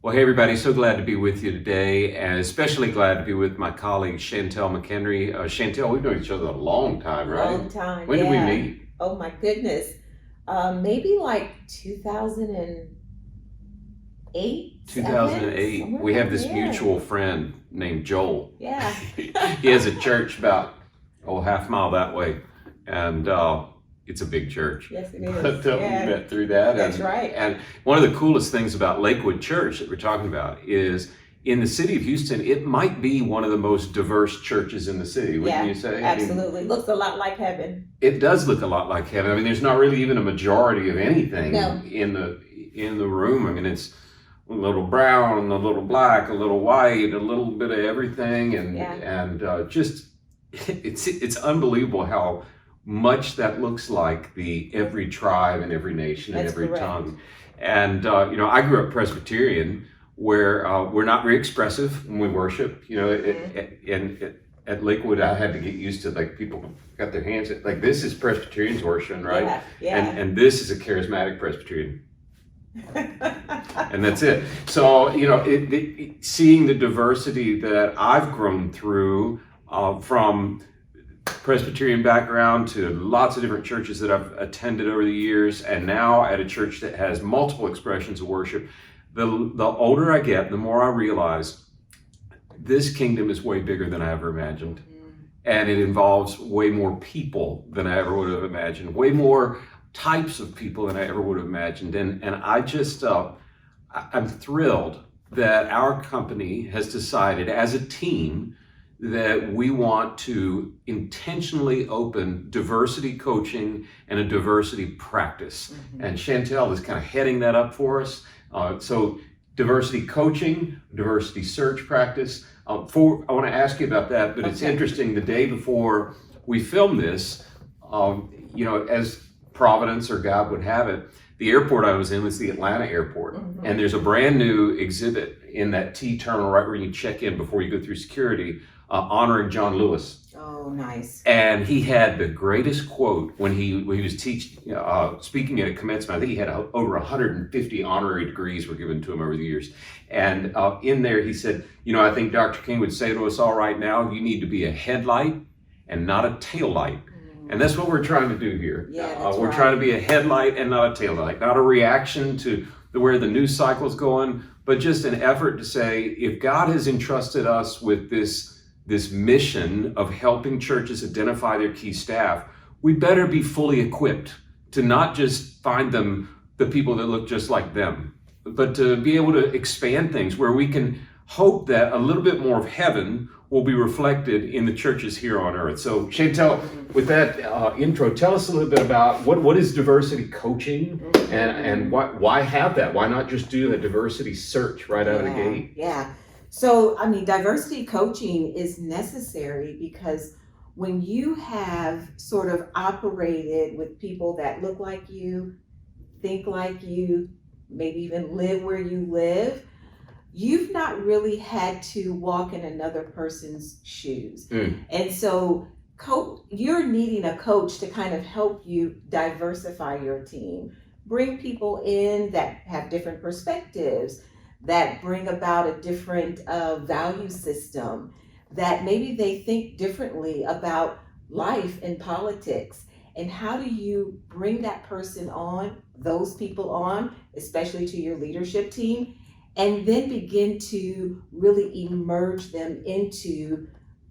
Well, hey everybody, so glad to be with you today, and especially glad to be with my colleague Chantel McHenry. Chantel, we've known each other a long time, right? Long time. When did we meet? Oh my goodness. Maybe like 2008. 2008. We have this there. mutual friend named Joel. Yeah. He has a church about half a mile that way, and it's a big church. Yes, it is. But we met through that. That's right. And one of the coolest things about Lakewood Church that we're talking about is in the city of Houston, it might be one of the most diverse churches in the city, wouldn't you say? Absolutely. Looks a lot like heaven. It does look a lot like heaven. I mean, there's not really even a majority of anything No. in the room. I mean, it's a little brown, a little black, a little white, a little bit of everything, and just it's unbelievable how much that looks like every tribe and every nation and every tongue. And I grew up Presbyterian, where we're not very expressive when we worship. At Lakewood, I had to get used to people got their hands like this is Presbyterians worshiping, right? Yeah. And this is a charismatic Presbyterian. And that's it. So seeing the diversity that I've grown through from Presbyterian background to lots of different churches that I've attended over the years, and now at a church that has multiple expressions of worship, the older I get, the more I realize this kingdom is way bigger than I ever imagined. And it involves way more people than I ever would have imagined, way more types of people than I ever would have imagined. And I just, I'm thrilled that our company has decided as a team that we want to intentionally open diversity coaching and a diversity practice. And Chantel is kind of heading that up for us. So diversity coaching, diversity search practice. I want to ask you about that, but It's interesting, the day before we filmed this, as Providence or God would have it, the airport I was in was the Atlanta airport. And there's a brand new exhibit in that T terminal right where you check in before you go through security, honoring John Lewis. Oh, nice. And he had the greatest quote when he was speaking at a commencement. I think he had over 150 honorary degrees were given to him over the years. And in there he said, I think Dr. King would say to us all right now, you need to be a headlight and not a tail light. And that's what we're trying to do here. We're trying to be a headlight and not a tail light, not a reaction to where the news cycle is going, but just an effort to say, if God has entrusted us with this mission of helping churches identify their key staff, we better be fully equipped to not just find them the people that look just like them, but to be able to expand things where we can hope that a little bit more of heaven will be reflected in the churches here on earth. So Chantel, with that intro, tell us a little bit about what is diversity coaching and why have that? Why not just do a diversity search right out of the gate? Yeah. So, diversity coaching is necessary because when you have sort of operated with people that look like you, think like you, maybe even live where you live, you've not really had to walk in another person's shoes. And so you're needing a coach to kind of help you diversify your team, bring people in that have different perspectives, that bring about a different value system, that maybe they think differently about life and politics. And how do you bring that person on, those people on, especially to your leadership team, and then begin to really emerge them into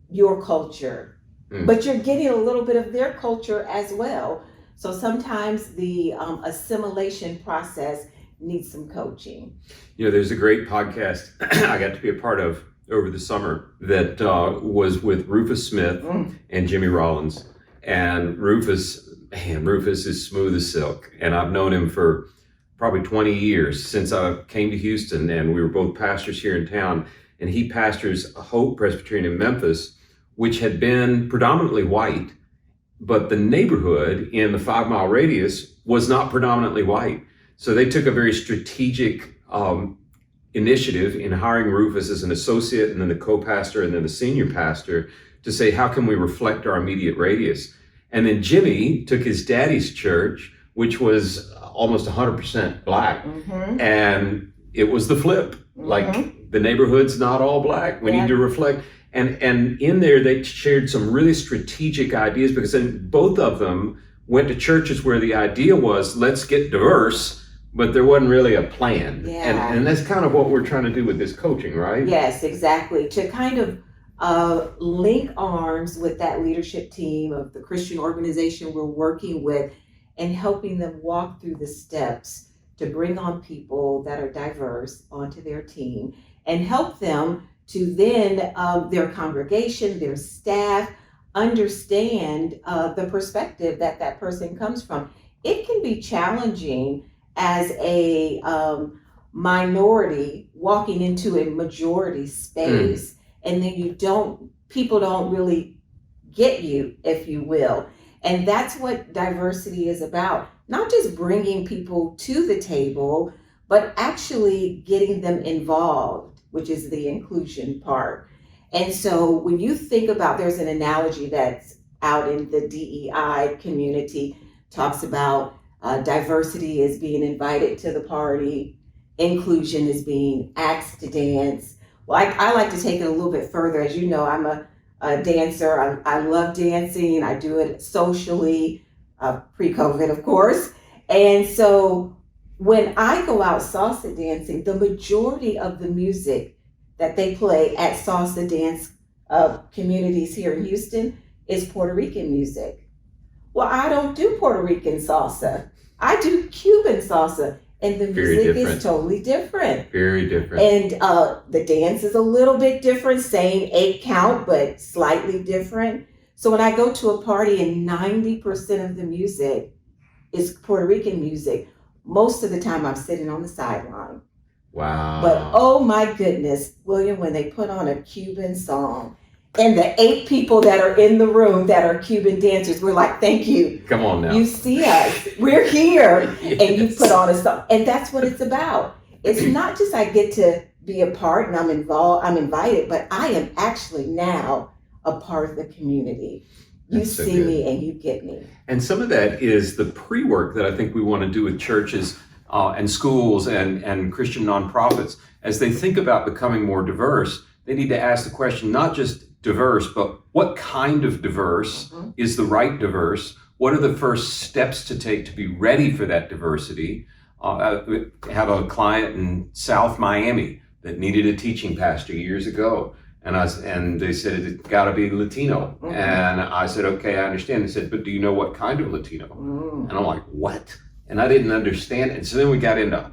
your culture? But you're getting a little bit of their culture as well. So sometimes the assimilation process needs some coaching. There's a great podcast I got to be a part of over the summer that was with Rufus Smith and Jimmy Rollins. And Rufus is smooth as silk. And I've known him for probably 20 years since I came to Houston, and we were both pastors here in town. And he pastors Hope Presbyterian in Memphis, which had been predominantly white, but the neighborhood in the 5-mile radius was not predominantly white. So they took a very strategic initiative in hiring Rufus as an associate and then the co-pastor and then the senior pastor to say, how can we reflect our immediate radius? And then Jimmy took his daddy's church, which was almost 100% black, and it was the flip. Like the neighborhood's not all black. We need to reflect. And in there, they shared some really strategic ideas because then both of them went to churches where the idea was, let's get diverse, but there wasn't really a plan. Yeah. And that's kind of what we're trying to do with this coaching, right? Yes, exactly. To kind of link arms with that leadership team of the Christian organization we're working with and helping them walk through the steps to bring on people that are diverse onto their team and help them to then their congregation, their staff, understand the perspective that that person comes from. It can be challenging as a minority walking into a majority space, and then people don't really get you, if you will. And that's what diversity is about. Not just bringing people to the table, but actually getting them involved, which is the inclusion part. And so when you think about, there's an analogy that's out in the DEI community, talks about diversity is being invited to the party, inclusion is being asked to dance. Well, I like to take it a little bit further. As you know, I'm a dancer. I love dancing. I do it socially, pre-COVID, of course. And so when I go out salsa dancing, the majority of the music that they play at salsa dance communities here in Houston is Puerto Rican music. Well, I don't do Puerto Rican salsa. I do Cuban salsa, and the music is totally different. Very different. And the dance is a little bit different, same 8 count, but slightly different. So when I go to a party and 90% of the music is Puerto Rican music, most of the time I'm sitting on the sideline. Wow. But oh my goodness, William, when they put on a Cuban song, and the 8 people that are in the room that are Cuban dancers, we're like, thank you. Come on now. You see us. We're here. Yes. And you put on a song. And that's what it's about. It's not just I get to be a part and I'm invited, but I am actually now a part of the community. You That's so see good. me and you get me. And some of that is the pre-work that I think we want to do with churches and schools and Christian nonprofits. As they think about becoming more diverse, they need to ask the question, not just diverse, but what kind of diverse is the right diverse? What are the first steps to take to be ready for that diversity? I have a client in South Miami that needed a teaching pastor years ago. And they said, it's got to be Latino. And I said, okay, I understand. They said, but do you know what kind of Latino? And I'm like, what? And I didn't understand. And so then we got into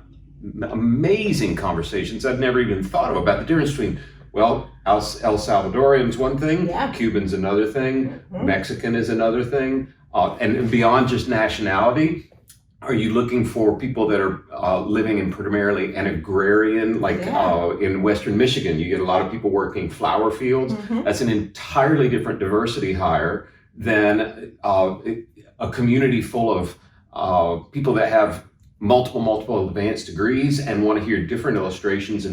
amazing conversations I'd never even thought of about the difference between, well, El Salvadorian's one thing, Cuban's another thing, Mexican is another thing. And beyond just nationality, are you looking for people that are living in primarily an agrarian, like in Western Michigan, you get a lot of people working flower fields. That's an entirely different diversity hire than a community full of people that have multiple advanced degrees and want to hear different illustrations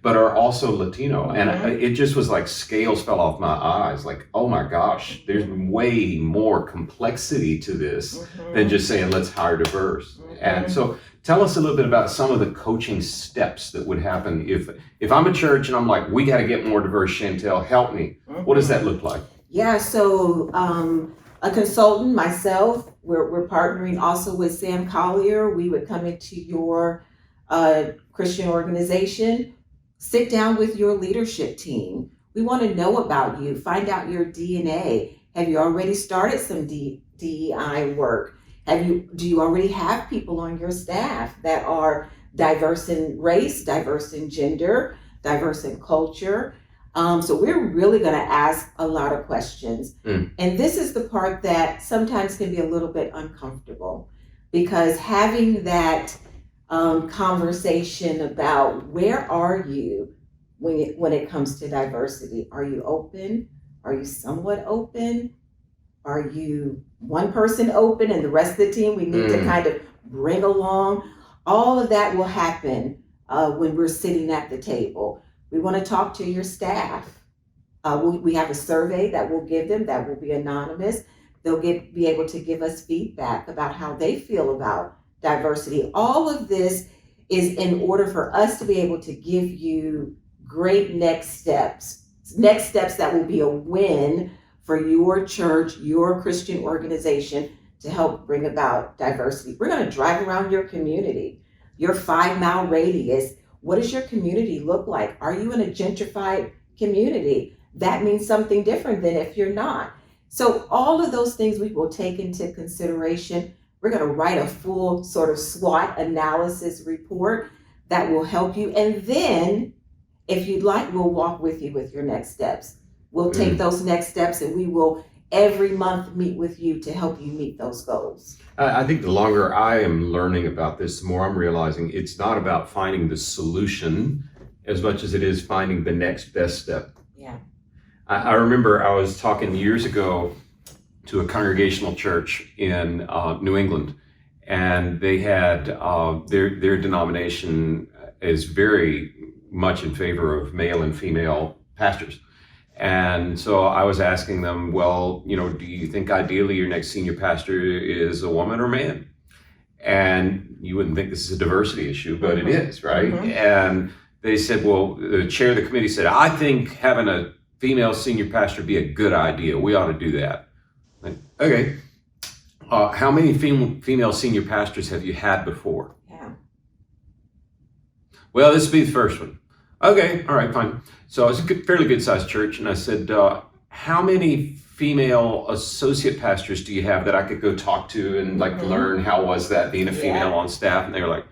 but are also Latino. And it just was like scales fell off my eyes. Like, oh my gosh, there's way more complexity to this than just saying, let's hire diverse. And so tell us a little bit about some of the coaching steps that would happen if I'm a church and I'm like, we got to get more diverse, Chantel, help me. What does that look like? Yeah, so a consultant, myself, we're partnering also with Sam Collier. We would come into your Christian organization, sit down with your leadership team. We want to know about you, find out your DNA. Have you already started some DEI work? Do you already have people on your staff that are diverse in race, diverse in gender, diverse in culture? So we're really going to ask a lot of questions. And this is the part that sometimes can be a little bit uncomfortable, because having that conversation about where are you when it comes to diversity? Are you open? Are you somewhat open? Are you one person open and the rest of the team we need to kind of bring along? All of that will happen when we're sitting at the table. We want to talk to your staff. We have a survey that we'll give them that will be anonymous. They'll be able to give us feedback about how they feel about diversity. All of this is in order for us to be able to give you great next steps that will be a win for your church, your Christian organization, to help bring about diversity. We're going to drive around your community, your 5-mile radius. What does your community look like? Are you in a gentrified community? That means something different than if you're not. So all of those things we will take into consideration. We're going to write a full sort of SWOT analysis report that will help you. And then, if you'd like, we'll walk with you with your next steps. We'll take those next steps, and we will every month meet with you to help you meet those goals. I think the longer I am learning about this, the more I'm realizing it's not about finding the solution as much as it is finding the next best step. Yeah. I remember I was talking years ago to a congregational church in New England, and they had their denomination is very much in favor of male and female pastors. And so I was asking them, well, do you think ideally your next senior pastor is a woman or man? And you wouldn't think this is a diversity issue, but it is, right? And they said, well, the chair of the committee said, I think having a female senior pastor be a good idea. We ought to do that. Like, okay. How many female senior pastors have you had before? Yeah. Well, this will be the first one. Okay, all right, fine. So it's a fairly good sized church, and I said, how many female associate pastors do you have that I could go talk to and learn how was that being a female on staff? And they were like,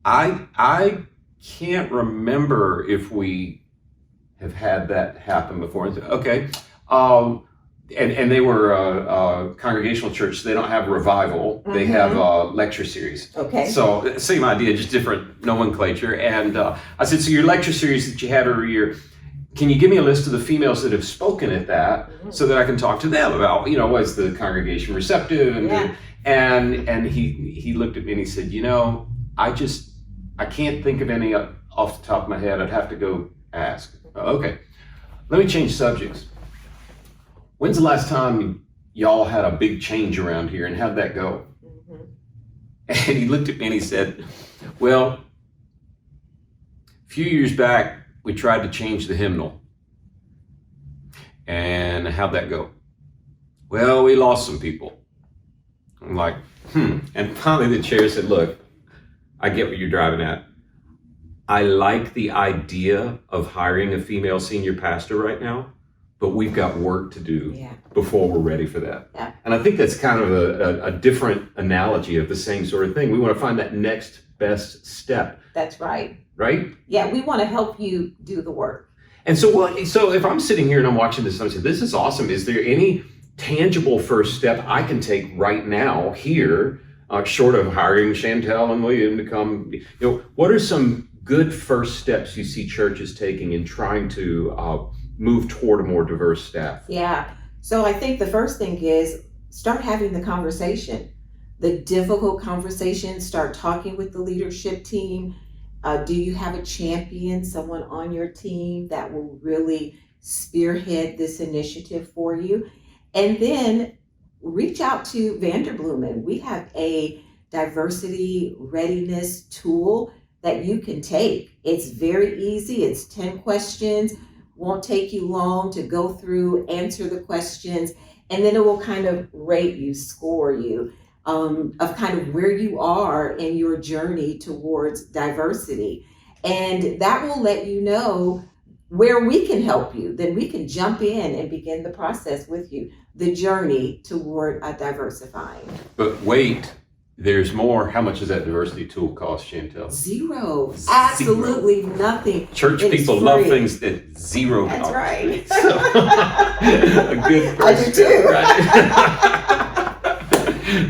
I can't remember if we have had that happen before. And I said, okay. And they were a congregational church, so they don't have revival. They have a lecture series. Okay. So same idea, just different nomenclature. And I said, so your lecture series that you have every year, can you give me a list of the females that have spoken at that so that I can talk to them about, was the congregation receptive? And he looked at me and he said, I can't think of any off the top of my head. I'd have to go ask. Okay, let me change subjects. When's the last time y'all had a big change around here, and how'd that go? And he looked at me and he said, well, a few years back, we tried to change the hymnal. And how'd that go? Well, we lost some people. I'm like, And finally the chair said, look, I get what you're driving at. I like the idea of hiring a female senior pastor right now, but we've got work to do before we're ready for that. Yeah. And I think that's kind of a different analogy of the same sort of thing. We want to find that next best step. That's right. Right? Yeah, we want to help you do the work. And so if I'm sitting here and I'm watching this, I'm saying, this is awesome. Is there any tangible first step I can take right now here, short of hiring Chantel and William to come? What are some good first steps you see churches taking in trying to move toward a more diverse staff? Yeah. So I think the first thing is start having the conversation, the difficult conversation. Start talking with the leadership team. Do you have a champion, someone on your team that will really spearhead this initiative for you? And then reach out to Vanderbloemen. We have a diversity readiness tool that you can take. It's very easy. It's 10 questions. Won't take you long to go through, answer the questions, and then it will kind of rate you, score you, of kind of where you are in your journey towards diversity. And that will let you know where we can help you. Then we can jump in and begin the process with you, the journey toward diversifying. But wait, there's more. How much does that diversity tool cost, Chantel? Zero. Absolutely nothing. Church It's people free. love things that $0. That's right. So, a good first I do step, too. right?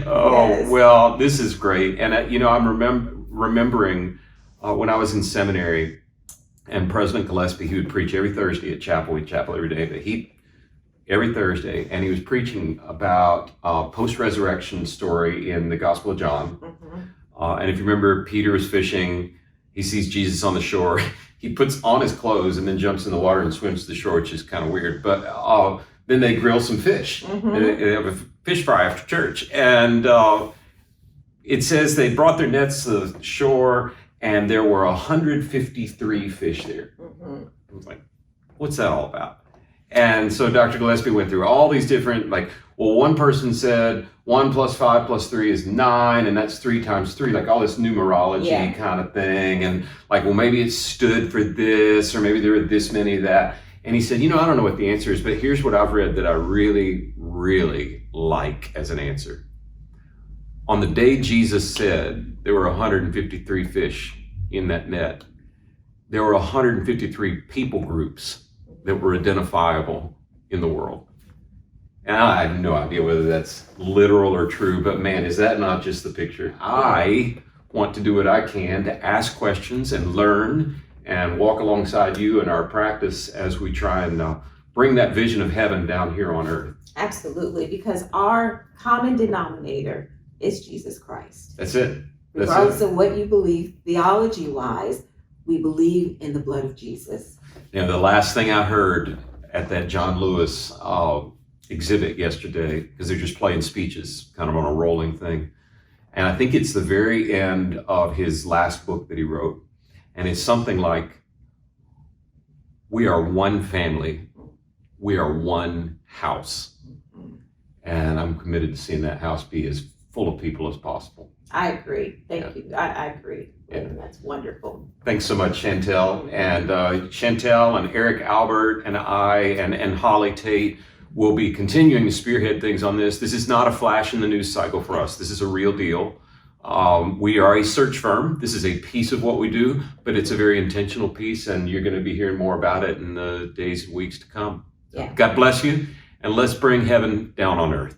Oh, Yes. well, this is great. And, I'm remembering when I was in seminary, and President Gillespie, he would preach every Thursday at chapel. We'd chapel every day, but every Thursday, and he was preaching about a post-resurrection story in the Gospel of John. And if you remember, Peter was fishing. He sees Jesus on the shore. He puts on his clothes and then jumps in the water and swims to the shore, which is kind of weird. But then they grill some fish. They have a fish fry after church. And it says they brought their nets to the shore and there were 153 fish there. I was like, what's that all about? And so Dr. Gillespie went through all these different, like, well, one person said 1 + 5 + 3 is 9, and that's 3 times 3, like all this numerology kind of thing. And like, well, maybe it stood for this, or maybe there were this many of that. And he said, I don't know what the answer is, but here's what I've read that I really, really like as an answer. On the day Jesus said there were 153 fish in that net, there were 153 people groups that were identifiable in the world. And I have no idea whether that's literal or true, but man, is that not just the picture? I want to do what I can to ask questions and learn and walk alongside you in our practice as we try and bring that vision of heaven down here on earth. Absolutely, because our common denominator is Jesus Christ. That's it. Regardless of what you believe, theology-wise, we believe in the blood of Jesus. The last thing I heard at that John Lewis exhibit yesterday, because they're just playing speeches kind of on a rolling thing, and I think it's the very end of his last book that he wrote, and it's something like, we are one family, we are one house, and I'm committed to seeing that house be as full of people as possible. I agree. Thank you. I agree. Yeah. That's wonderful. Thanks so much, Chantel. And Chantel and Eric Albert and I and Holly Tate will be continuing to spearhead things on this. This is not a flash in the news cycle for us. This is a real deal. We are a search firm. This is a piece of what we do, but it's a very intentional piece, and you're going to be hearing more about it in the days and weeks to come. Yeah. God bless you, and let's bring heaven down on earth.